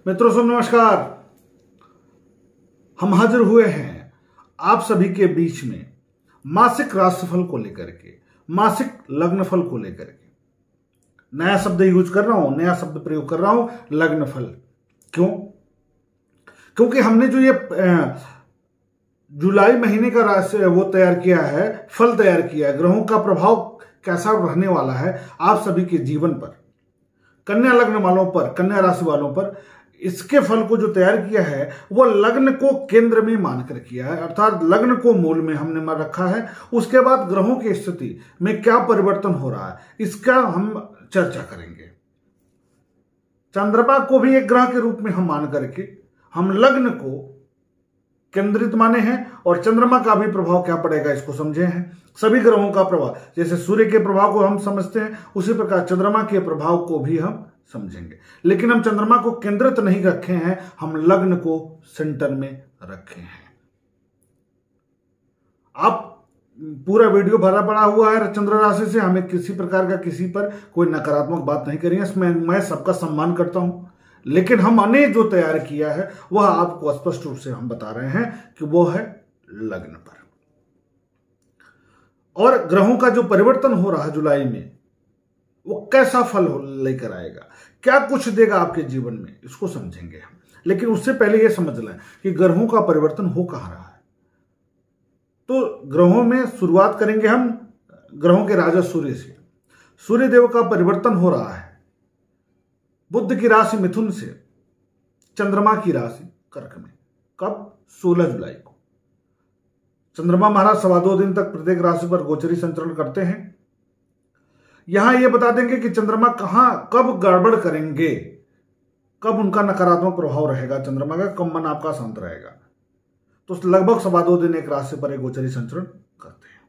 मित्रों सब नमस्कार। हम हाजिर हुए हैं आप सभी के बीच में मासिक राशिफल को लेकर के, मासिक लग्नफल को लेकर के। नया शब्द यूज कर रहा हूं, नया शब्द प्रयोग कर रहा हूं, लग्नफल। क्यों? क्योंकि हमने जो ये जुलाई महीने का राशि वो तैयार किया है, फल तैयार किया है, ग्रहों का प्रभाव कैसा रहने वाला है आप सभी के जीवन पर, कन्या लग्न वालों पर, कन्या राशि वालों पर, इसके फल को जो तैयार किया है वो लग्न को केंद्र में मानकर किया है, अर्थात लग्न को मूल में हमने मान रखा है। उसके बाद ग्रहों की स्थिति में क्या परिवर्तन हो रहा है इसका हम चर्चा करेंगे। चंद्रमा को भी एक ग्रह के रूप में हम मान करके हम लग्न को केंद्रित माने हैं और चंद्रमा का भी प्रभाव क्या पड़ेगा इसको समझे हैं। सभी ग्रहों का प्रभाव, जैसे सूर्य के प्रभाव को हम समझते हैं उसी प्रकार चंद्रमा के प्रभाव को भी हम समझेंगे। लेकिन हम चंद्रमा को केंद्रित नहीं रखे हैं, हम लग्न को सेंटर में रखे हैं। आप पूरा वीडियो भरा पड़ा हुआ है चंद्र राशि से, हमें किसी प्रकार का किसी पर कोई नकारात्मक बात नहीं करी है, इसमें मैं सबका सम्मान करता हूं। लेकिन हमने जो तैयार किया है वह आपको स्पष्ट रूप से हम बता रहे हैं कि वो है लग्न पर। और ग्रहों का जो परिवर्तन हो रहा है जुलाई में, वो कैसा फल लेकर आएगा, क्या कुछ देगा आपके जीवन में, इसको समझेंगे हम। लेकिन उससे पहले यह समझ लें कि ग्रहों का परिवर्तन हो कहां रहा है। तो ग्रहों में शुरुआत करेंगे हम ग्रहों के राजा सूर्य से। सूर्य देव का परिवर्तन हो रहा है बुध की राशि मिथुन से चंद्रमा की राशि कर्क में। कब? 16 जुलाई को। चंद्रमा महाराज 2.25 दिन तक प्रत्येक राशि पर गोचरी संचरण करते हैं। यहां यह बता देंगे कि चंद्रमा कहां कब गड़बड़ करेंगे, कब उनका नकारात्मक प्रभाव रहेगा चंद्रमा का, कब मन आपका शांत रहेगा। तो लगभग 2.25 दिन एक राशि पर एक गोचरी संचरण करते हैं।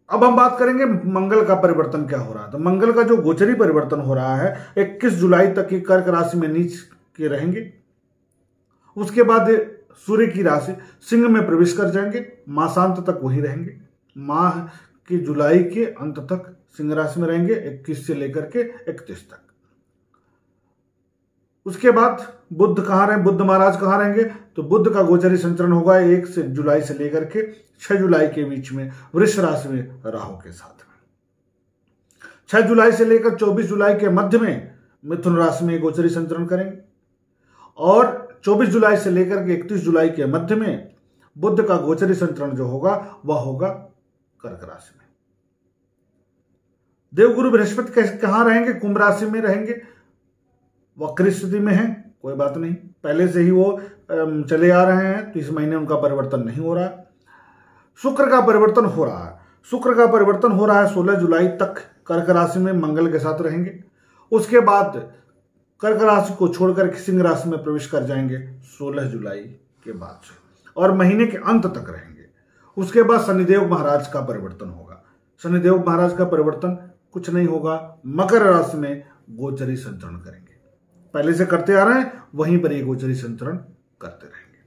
अब हम बात करेंगे मंगल का परिवर्तन क्या हो रहा है। तो मंगल का जो गोचरी परिवर्तन हो रहा है 21 जुलाई तक की कर्क राशि में नीच के रहेंगे। उसके बाद सूर्य की राशि सिंह में प्रवेश कर जाएंगे, मासांत तक वही रहेंगे। माह की जुलाई के अंत तक सिंह राशि में रहेंगे, 21 से लेकर के 31 तक। उसके बाद बुध कहां रहेंगे, बुध महाराज कहां रहेंगे? तो बुध का गोचरी संचरण होगा 1 जुलाई से लेकर के 6 जुलाई के बीच में वृष राशि में राहु के साथ में। 6 जुलाई से लेकर 24 जुलाई के मध्य में मिथुन राशि में गोचरी संचरण करेंगे और 24 जुलाई से लेकर के 31 जुलाई के मध्य में बुध का गोचरी संचरण जो होगा वह होगा कर्क राशि में। देवगुरु बृहस्पति कहां रहेंगे? कुंभ राशि में रहेंगे, वक्र स्थिति में है, कोई बात नहीं, पहले से ही वो चले आ रहे हैं, तो इस महीने उनका परिवर्तन नहीं हो रहा। शुक्र का परिवर्तन हो रहा है, शुक्र का परिवर्तन हो रहा है 16 जुलाई तक कर्क राशि में मंगल के साथ रहेंगे। उसके बाद कर्क राशि को छोड़कर सिंह राशि में प्रवेश कर जाएंगे 16 जुलाई के बाद से, और महीने के अंत तक रहेंगे। उसके बाद शनिदेव महाराज का परिवर्तन होगा। शनिदेव महाराज का परिवर्तन कुछ नहीं होगा, मकर राशि में गोचरी संचरण करेंगे। पहले से करते आ रहे हैं वहीं पर ये गोचरी संचरण करते रहेंगे।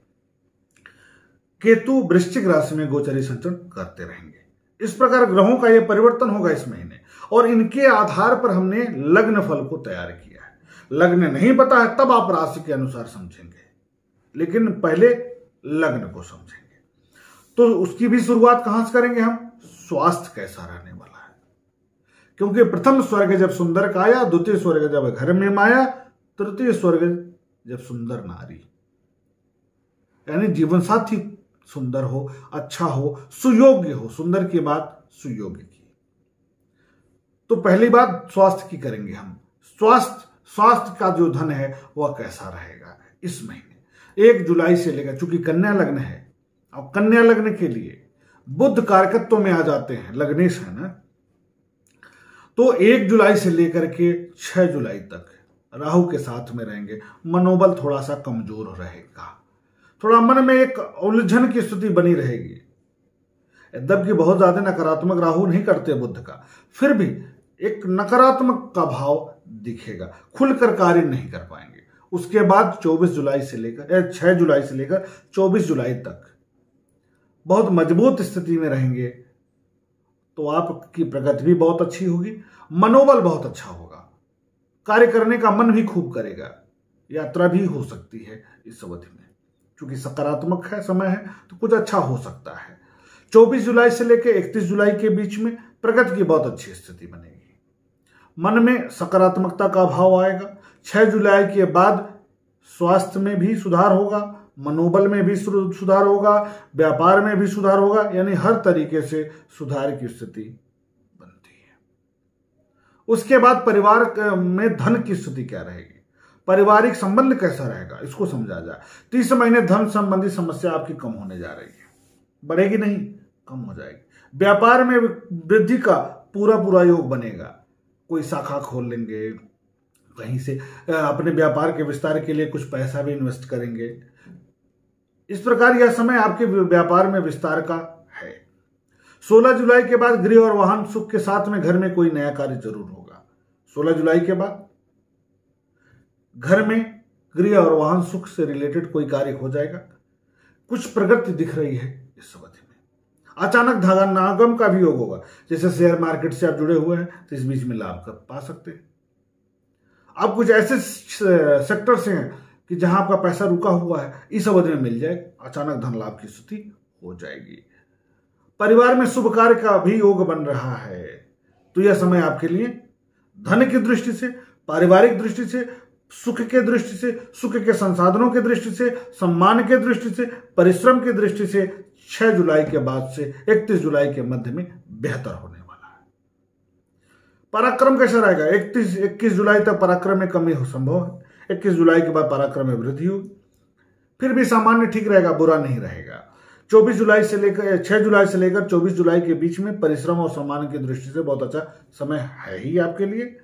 केतु वृश्चिक राशि में गोचरी संचरण करते रहेंगे। इस प्रकार ग्रहों का यह परिवर्तन होगा इस महीने, और इनके आधार पर हमने लग्न फल को तैयार किया है। लग्न नहीं पता है तब आप राशि के अनुसार समझेंगे, लेकिन पहले लग्न को समझेंगे। तो उसकी भी शुरुआत कहां से करेंगे हम? स्वास्थ्य कैसा रहने वाला है, क्योंकि प्रथम स्वर्ग जब सुंदर काया, द्वितीय स्वर्ग जब घर में माया, तृतीय स्वर्ग जब सुंदर नारी। यानी जीवन साथी सुंदर हो, अच्छा हो, सुयोग्य हो। सुंदर की बात सुयोग्य की। तो पहली बात स्वास्थ्य की करेंगे हम। स्वास्थ्य का जो धन है वह कैसा रहेगा इस महीने 1 जुलाई से लेकर, चूंकि कन्या लग्न है, अब कन्या लग्न के लिए बुध कारकत्व में आ जाते हैं, लग्नेश है ना, तो 1 जुलाई से लेकर के 6 जुलाई तक राहु के साथ में रहेंगे। मनोबल थोड़ा सा कमजोर रहेगा, थोड़ा मन में एक उलझन की स्थिति बनी रहेगी। एकदम कि बहुत ज्यादा नकारात्मक राहु नहीं करते बुध का, फिर भी एक नकारात्मक का भाव दिखेगा, खुलकर कार्य नहीं कर पाएंगे। उसके बाद 6 जुलाई से लेकर 24 जुलाई तक बहुत मजबूत स्थिति में रहेंगे, तो आपकी प्रगति भी बहुत अच्छी होगी, मनोबल बहुत अच्छा होगा, कार्य करने का मन भी खूब करेगा। यात्रा भी हो सकती है इस अवधि में। क्योंकि सकारात्मक है समय है तो कुछ अच्छा हो सकता है। 24 जुलाई से लेकर 31 जुलाई के बीच में प्रगति की बहुत अच्छी स्थिति बनेगी। मन में सकारात्मकता का भाव आएगा। 6 जुलाई के बाद स्वास्थ्य में भी सुधार होगा, मनोबल में भी सुधार होगा, व्यापार में भी सुधार होगा, यानी हर तरीके से सुधार की स्थिति बनती है। उसके बाद परिवार में धन की स्थिति क्या रहेगी, पारिवारिक संबंध कैसा रहेगा, इसको समझा जाए। 30 महीने धन संबंधी समस्या आपकी कम होने जा रही है, बढ़ेगी नहीं, कम हो जाएगी। व्यापार में वृद्धि का पूरा योग बनेगा। कोई शाखा खोल लेंगे, कहीं से अपने व्यापार के विस्तार के लिए कुछ पैसा भी इन्वेस्ट करेंगे। इस प्रकार यह समय आपके व्यापार में विस्तार का है। 16 जुलाई के बाद गृह और वाहन सुख के साथ में घर में कोई नया कार्य जरूर होगा। 16 जुलाई के बाद घर में गृह और वाहन सुख से रिलेटेड कोई कार्य हो जाएगा। कुछ प्रगति दिख रही है इस अवधि में। अचानक धनागम का भी योग होगा। जैसे शेयर मार्केट से आप जुड़े हुए हैं तो इस बीच में लाभ कर पा सकते हैं। आप कुछ ऐसे सेक्टर से हैं कि जहां आपका पैसा रुका हुआ है, इस अवधि में मिल जाएगा। अचानक धन लाभ की स्थिति हो जाएगी। परिवार में शुभ कार्य का भी योग बन रहा है। तो यह समय आपके लिए धन की दृष्टि से, पारिवारिक दृष्टि से, सुख के दृष्टि से, सुख के संसाधनों की दृष्टि से, सम्मान के दृष्टि से, परिश्रम की दृष्टि से 6 जुलाई के बाद से 31 जुलाई के मध्य में बेहतर होने वाला है। पराक्रम कैसा रहेगा? 21 जुलाई तक पराक्रम में कमी हो संभव है। 21 जुलाई के बाद पराक्रम में वृद्धि होगी। फिर भी सामान्य ठीक रहेगा, बुरा नहीं रहेगा। 24 जुलाई से लेकर 6 जुलाई से लेकर 24 जुलाई के बीच में परिश्रम और सम्मान की दृष्टि से बहुत अच्छा समय है ही आपके लिए।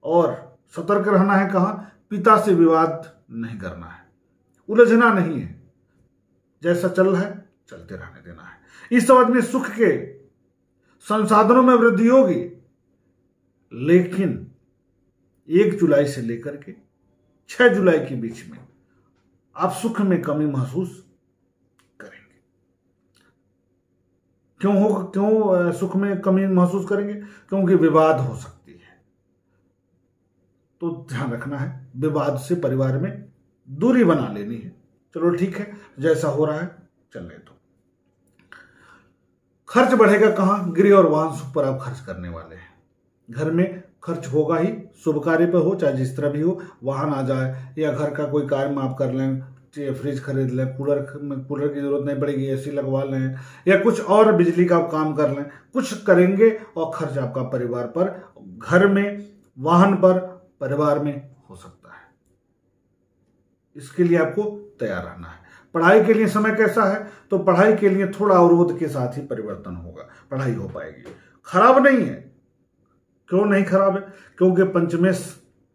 और सतर्क रहना है। कहां? पिता से विवाद नहीं करना है, उलझना नहीं है। जैसा चल रहा है चलते रहने देना है। इस अवधि में सुख के संसाधनों में वृद्धि होगी, लेकिन 1 जुलाई से लेकर के 6 जुलाई के बीच में आप सुख में कमी महसूस करेंगे। क्यों सुख में कमी महसूस करेंगे? क्योंकि विवाद हो सकती है। तो ध्यान रखना है, विवाद से परिवार में दूरी बना लेनी है। चलो ठीक है, जैसा हो रहा है चलने दो। खर्च बढ़ेगा कहां? गृह और वाहन सुख पर आप खर्च करने वाले हैं। घर में खर्च होगा ही, शुभ कार्य पर हो, चाहे जिस तरह भी हो। वाहन आ जाए या घर का कोई कार्य में आप कर लें, फ्रिज खरीद लें, कूलर की जरूरत नहीं पड़ेगी, एसी लगवा लें, या कुछ और बिजली का काम कर लें, कुछ करेंगे और खर्च आपका परिवार पर, घर में, वाहन पर, परिवार में हो सकता है। इसके लिए आपको तैयार रहना है। पढ़ाई के लिए समय कैसा है? तो पढ़ाई के लिए थोड़ा अवरोध के साथ ही परिवर्तन होगा, पढ़ाई हो पाएगी। खराब नहीं है। क्यों नहीं खराब है? क्योंकि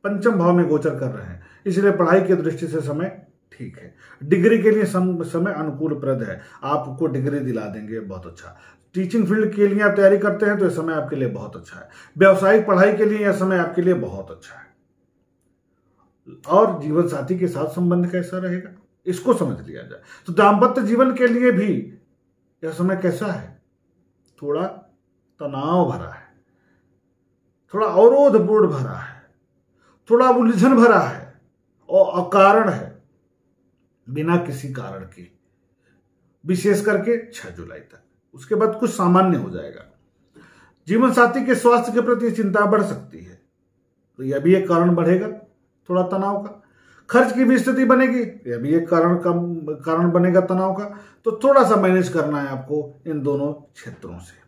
पंचम भाव में गोचर कर रहे हैं, इसलिए पढ़ाई की दृष्टि से समय ठीक है। डिग्री के लिए समय अनुकूलप्रद है, आपको डिग्री दिला देंगे, बहुत अच्छा। टीचिंग फील्ड के लिए आप तैयारी करते हैं तो यह समय आपके लिए बहुत अच्छा है। व्यावसायिक पढ़ाई के लिए यह समय आपके लिए बहुत अच्छा है। और जीवन साथी के साथ संबंध कैसा रहेगा, इसको समझ लिया जाए। तो दाम्पत्य जीवन के लिए भी यह समय कैसा है? थोड़ा तनाव भरा है, थोड़ा अवरोधपूर्ण भरा है, थोड़ा उलझन भरा है और अकारण है, बिना किसी कारण के, विशेष करके 6 जुलाई तक। उसके बाद कुछ सामान्य हो जाएगा। जीवन साथी के स्वास्थ्य के प्रति चिंता बढ़ सकती है, तो यह भी एक कारण बढ़ेगा थोड़ा तनाव का। खर्च की भी स्थिति बनेगी, यह भी एक कारण बनेगा तनाव का। तो थोड़ा सा मैनेज करना है आपको इन दोनों क्षेत्रों से।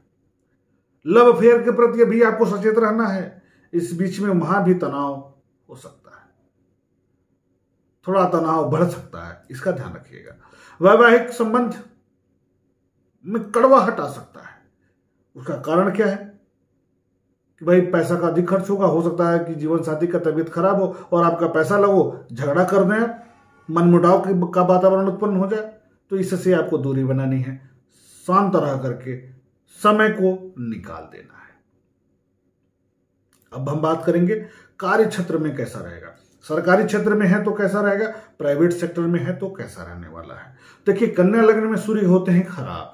लव अफेयर के प्रति भी आपको सचेत रहना है। इस बीच में वहां भी तनाव हो सकता है, थोड़ा तनाव बढ़ सकता है, इसका ध्यान रखिएगा। वैवाहिक संबंध में कड़वाहट आ सकता है। उसका कारण क्या है कि भाई पैसा का अधिक खर्च होगा। हो सकता है कि जीवन साथी का तबीयत खराब हो और आपका पैसा लगो, झगड़ा कर दें, मनमुटाव का वातावरण उत्पन्न हो जाए। तो इससे आपको दूरी बनानी है, शांत रह करके समय को निकाल देना है। अब हम बात करेंगे कार्य क्षेत्र में कैसा रहेगा। सरकारी क्षेत्र में है तो कैसा रहेगा, प्राइवेट सेक्टर में है तो कैसा रहने वाला है। देखिए, कन्या लग्न में सूर्य होते हैं खराब,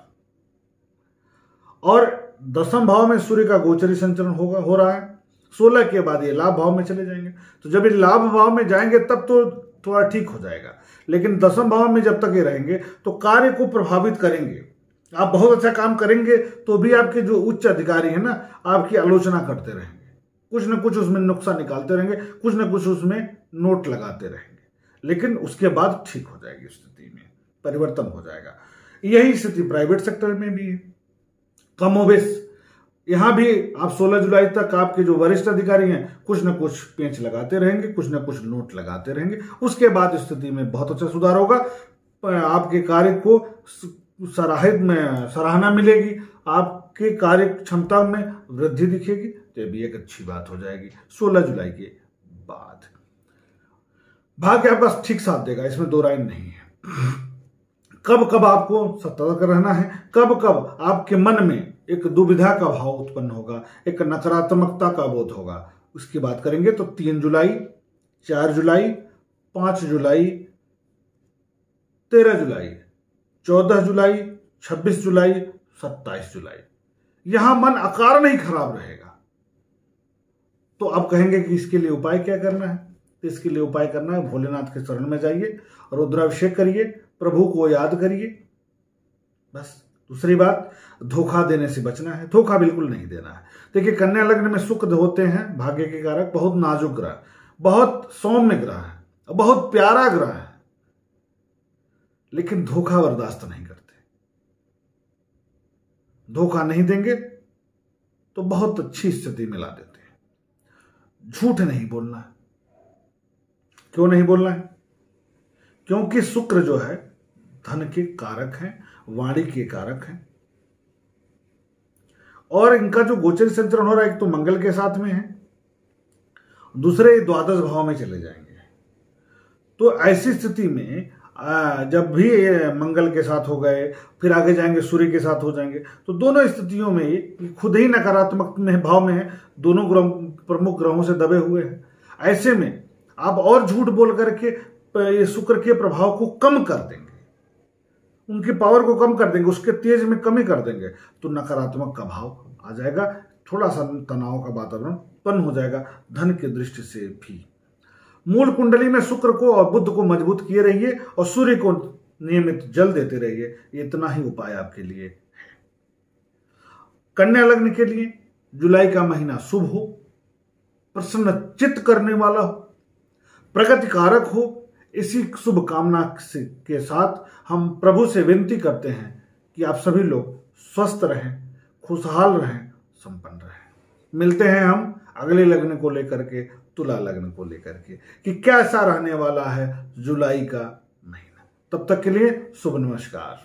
और 10वें भाव में सूर्य का गोचरी संचरण हो रहा है। 16 के बाद ये लाभ भाव में चले जाएंगे। तो जब ये लाभ भाव में जाएंगे तब तो थोड़ा ठीक हो जाएगा, लेकिन दसम भाव में जब तक ये रहेंगे तो कार्य को प्रभावित करेंगे। आप बहुत अच्छा काम करेंगे तो भी आपके जो उच्च अधिकारी है ना, आपकी आलोचना करते रहेंगे, कुछ न कुछ उसमें नुक्सा निकालते रहेंगे, कुछ न कुछ उसमें नोट लगाते रहेंगे, लेकिन उसके बाद ठीक हो जाएगी, स्थिति में परिवर्तन हो जाएगा। यही स्थिति प्राइवेट सेक्टर में भी है। कमोबेश यहां भी आप 16 जुलाई तक आपके जो वरिष्ठ अधिकारी हैं कुछ न कुछ पेंच लगाते रहेंगे, कुछ न कुछ नोट लगाते रहेंगे। उसके बाद स्थिति में बहुत अच्छा सुधार होगा, आपके कार्य को सराहना मिलेगी, आपके कार्य क्षमता में वृद्धि दिखेगी, तो ये भी एक अच्छी बात हो जाएगी 16 जुलाई के बाद। भाग्य आपका ठीक साथ देगा, इसमें दो राय नहीं है। कब कब आपको सतर्क रहना है, कब कब आपके मन में एक दुविधा का भाव उत्पन्न होगा, एक नकारात्मकता का बोध होगा, उसकी बात करेंगे। तो 3 जुलाई, 4 जुलाई, 5 जुलाई, 13 जुलाई, 14 जुलाई, 26 जुलाई, 27 जुलाई, यहां मन अकारण ही खराब रहेगा। तो आप कहेंगे कि इसके लिए उपाय क्या करना है? तो इसके लिए उपाय करना है, भोलेनाथ के शरण में जाइए, रुद्राभिषेक करिए, प्रभु को याद करिए, बस। दूसरी बात, धोखा देने से बचना है, धोखा बिल्कुल नहीं देना है। देखिए, कन्या लग्न में शुक्र होते हैं भाग्य के कारक, बहुत नाजुक ग्रह, बहुत सौम्य ग्रह है, बहुत प्यारा ग्रह है, लेकिन धोखा बर्दाश्त नहीं करते। धोखा नहीं देंगे तो बहुत अच्छी स्थिति में ला देते हैं। झूठ नहीं बोलना है। क्यों नहीं बोलना है? क्योंकि शुक्र जो है धन के कारक हैं, वाणी के कारक हैं, और इनका जो गोचर संचरण हो रहा है, एक तो मंगल के साथ में है, दूसरे द्वादश भाव में चले जाएंगे। तो ऐसी स्थिति में जब भी मंगल के साथ हो गए, फिर आगे जाएंगे सूर्य के साथ हो जाएंगे, तो दोनों स्थितियों में ये खुद ही नकारात्मक में भाव में है, दोनों ग्रह प्रमुख ग्रहों से दबे हुए हैं। ऐसे में आप और झूठ बोल करके ये शुक्र के प्रभाव को कम कर देंगे, उनकी पावर को कम कर देंगे, उसके तेज में कमी कर देंगे, तो नकारात्मक का भाव आ जाएगा, थोड़ा सा तनाव का वातावरण उत्पन्न हो जाएगा धन की दृष्टि से भी। मूल कुंडली में शुक्र को और बुध को मजबूत किए रहिए और सूर्य को नियमित जल देते रहिए, इतना ही उपाय आपके लिए है। कन्या लग्न के लिए जुलाई का महीना शुभ हो, प्रसन्न चित्त करने वाला हो, प्रगति कारक हो, इसी शुभ कामना के साथ हम प्रभु से विनती करते हैं कि आप सभी लोग स्वस्थ रहें, खुशहाल रहें, संपन्न रहें। मिलते हैं हम अगले लग्न को लेकर के, तुला लग्न को लेकर के, कि कैसा रहने वाला है जुलाई का महीना। तब तक के लिए शुभ नमस्कार।